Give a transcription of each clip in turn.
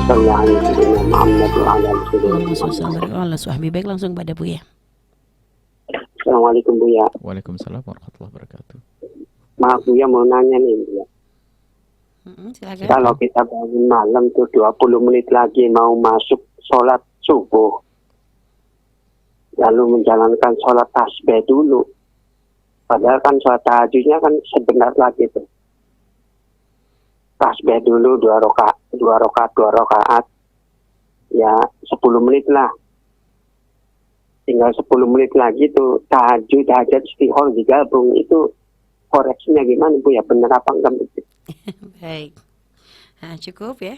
sholli ala sayyidina Muhammad wa ala alihi Allahumma sholli wasallam. wa barik ala sahbihi. Baik, langsung pada Buya. Assalamualaikum Buya. Waalaikumsalam warahmatullahi wabarakatuh. Maaf Buya, mau nanya nih Buya. Silakan. Kalau kita bangun malam tuh 20 menit lagi mau masuk sholat subuh, lalu menjalankan sholat tasbih dulu. Padahal kan sholat tahajudnya kan sebentar lagi tuh. Tasbih dulu 2 rakaat. Ya 10 menit lah. Tinggal 10 menit lagi tuh tahajud istighfar digabung. Itu koreksinya gimana Bu ya? Benar apa enggak? Baik. Nah, cukup ya.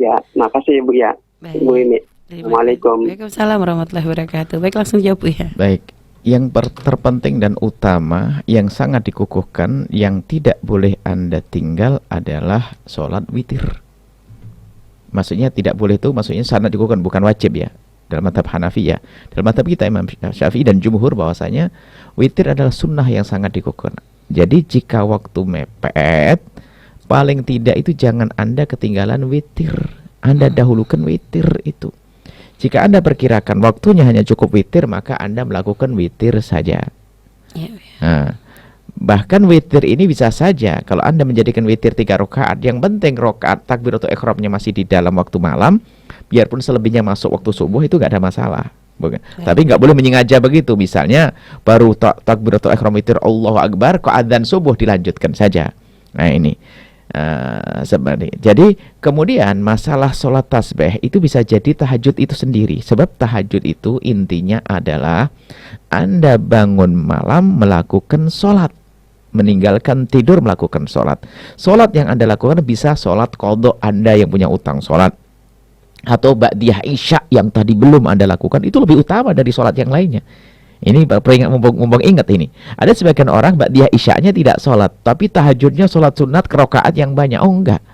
Ya, makasih Bu ya. Baik. Bu ini. Assalamualaikum. Waalaikumsalam warahmatullahi wabarakatuh. Baik, langsung jawab ya. Baik, yang terpenting dan utama yang sangat dikukuhkan yang tidak boleh Anda tinggal adalah sholat witir. Maksudnya tidak boleh itu maksudnya sangat dikukuhkan, bukan wajib ya. Dalam mazhab Hanafi ya. Dalam mazhab kita Imam Syafi'i dan jumhur bahwasanya witir adalah sunnah yang sangat dikukuhkan. Jadi jika waktu mepet, paling tidak itu jangan Anda ketinggalan witir. Anda dahulukan witir itu. Jika Anda perkirakan waktunya hanya cukup witir, maka Anda melakukan witir saja. Ya. Nah, bahkan witir ini bisa saja kalau Anda menjadikan witir 3 rakaat, yang penting rakaat takbiratul ihramnya masih di dalam waktu malam, biarpun selebihnya masuk waktu subuh itu nggak ada masalah. Bukan. Tapi nggak boleh menyengaja begitu. Misalnya baru takbiratul ihram witir Allahu Akbar, kok adzan subuh dilanjutkan saja. Nah ini seperti. Jadi kemudian masalah sholat tasbih itu bisa jadi tahajud itu sendiri. Sebab tahajud itu intinya adalah Anda bangun malam melakukan sholat, meninggalkan tidur melakukan sholat. Sholat yang Anda lakukan bisa sholat qadha Anda yang punya utang sholat, atau ba'diyah isya yang tadi belum Anda lakukan, itu lebih utama dari sholat yang lainnya. Ini peringat mumpung ingat ini. Ada sebagian orang ba'diyah isya'nya tidak sholat, tapi tahajudnya sholat sunat rakaat yang banyak. Oh enggak.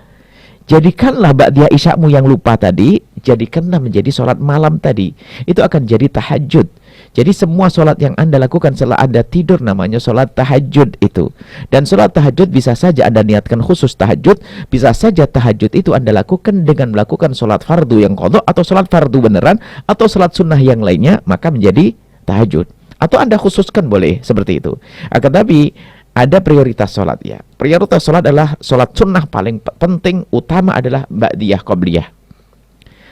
Jadikanlah ba'diyah isya'mu yang lupa tadi, jadikanlah menjadi sholat malam tadi. Itu akan jadi tahajud. Jadi semua sholat yang Anda lakukan setelah Anda tidur namanya sholat tahajud itu. Dan sholat tahajud bisa saja Anda niatkan khusus tahajud, bisa saja tahajud itu Anda lakukan dengan melakukan sholat fardu yang qadha, atau sholat fardu beneran, atau sholat sunnah yang lainnya, maka menjadi tahajud. Atau Anda khususkan boleh seperti itu. Akan tapi ada prioritas sholat ya. Prioritas sholat adalah sholat sunnah paling penting, utama adalah ba'diyah qabliyah.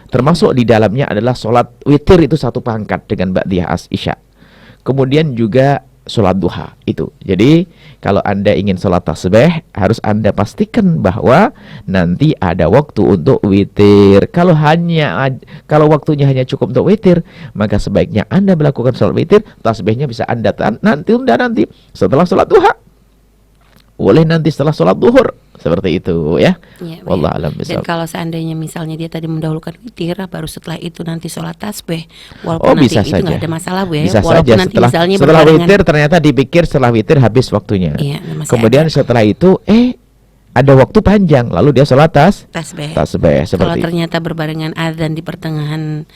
Termasuk di dalamnya adalah sholat witir itu satu pangkat dengan ba'diyah isya. Kemudian juga sholat duha itu. Jadi kalau Anda ingin sholat tasbih, harus Anda pastikan bahwa nanti ada waktu untuk witir. Kalau waktunya hanya cukup untuk witir, maka sebaiknya Anda melakukan sholat witir. Tasbihnya bisa Anda nanti setelah sholat duha. Boleh nanti setelah sholat duhur. Seperti itu ya. Wallahu a'lam bishawab. Dan kalau seandainya misalnya dia tadi mendahulukan witir, baru setelah itu nanti sholat tasbih, walaupun nanti bisa itu saja. nggak ada masalah Bu ya. Bisa Walaupun saja nanti setelah misalnya witir ternyata dipikir setelah witir habis waktunya. Iya, kemudian setelah itu ada waktu panjang, lalu dia sholat tasbih seperti. Kalau ternyata berbarengan azan di pertengahan,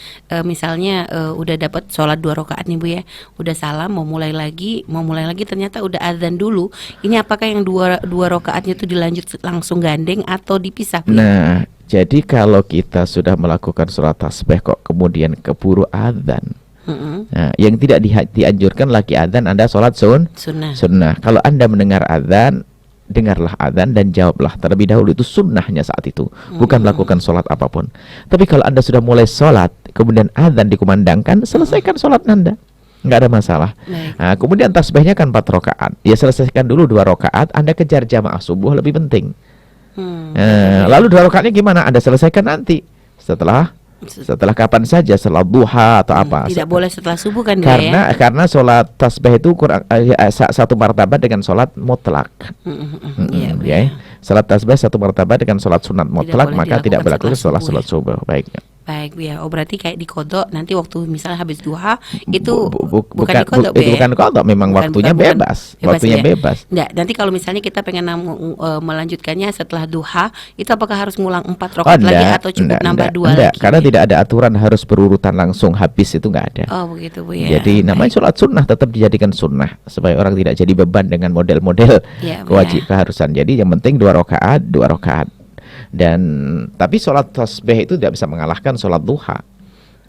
misalnya udah dapat sholat 2 rakaat nih Bu ya, udah salam mau mulai lagi ternyata udah azan dulu. Ini apakah yang dua rakaatnya itu dilanjut langsung gandeng atau dipisah Bu? Nah, jadi kalau kita sudah melakukan sholat tasbih kok kemudian keburu azan. Nah, yang tidak dianjurkan lagi azan, Anda sholat sunnah. Kalau Anda mendengar azan, dengarlah adzan dan jawablah terlebih dahulu, itu sunnahnya saat itu, bukan melakukan sholat apapun. Tapi kalau Anda sudah mulai sholat, kemudian adzan dikumandangkan, selesaikan sholat Anda, nggak ada masalah. Nah, kemudian tasbihnya kan 4 rakaat, ya selesaikan dulu 2 rakaat, Anda kejar jamaah subuh lebih penting. Lalu 2 rakaatnya gimana? Anda selesaikan nanti setelah kapan saja, setelah duha atau apa. Tidak boleh setelah subuh kan karena sholat tasbih itu kurang satu martabat dengan sholat mutlak. Sholat tasbih satu martabat dengan sholat sunat mutlak, maka tidak berlaku setelah sholat subuh. Baik Bu ya. Oh berarti kayak di kodok nanti waktu misalnya habis duha itu bukan di kodok itu bukan kodok, memang waktunya bebas. Waktunya bebas. Enggak, nanti kalau misalnya kita pengen melanjutkannya setelah duha, itu apakah harus ngulang 4 rakaat lagi atau cukup nambah 2 lagi? Karena tidak ada aturan harus berurutan langsung habis, itu nggak ada. Oh begitu Bu ya. Jadi namanya sholat sunnah tetap dijadikan sunnah supaya orang tidak jadi beban dengan model-model keharusan. Jadi yang penting 2 rakaat. Dan tapi sholat tasbih itu tidak bisa mengalahkan sholat duha.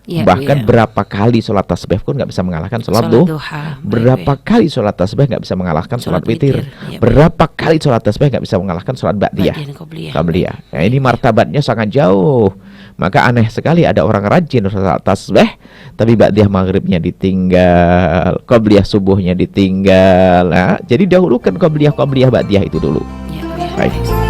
Ya, Bahkan Bu, ya. berapa kali sholat tasbih pun nggak bisa mengalahkan sholat Sholat duha. duha. Baik, Berapa baik. kali sholat tasbih nggak bisa mengalahkan sholat Sholat witir. witir, ya, baik. Berapa kali sholat tasbih nggak bisa mengalahkan sholat ba'diyah. Bagian qobliyah. Qabliyah. Nah, ini martabatnya sangat jauh. Maka aneh sekali ada orang rajin sholat tasbih, tapi ba'diyah maghribnya ditinggal, qabliyah subuhnya ditinggal. Nah, jadi dahulukan qabliyah ba'diyah itu dulu. Ya, Bu, ya. Baik. Baik.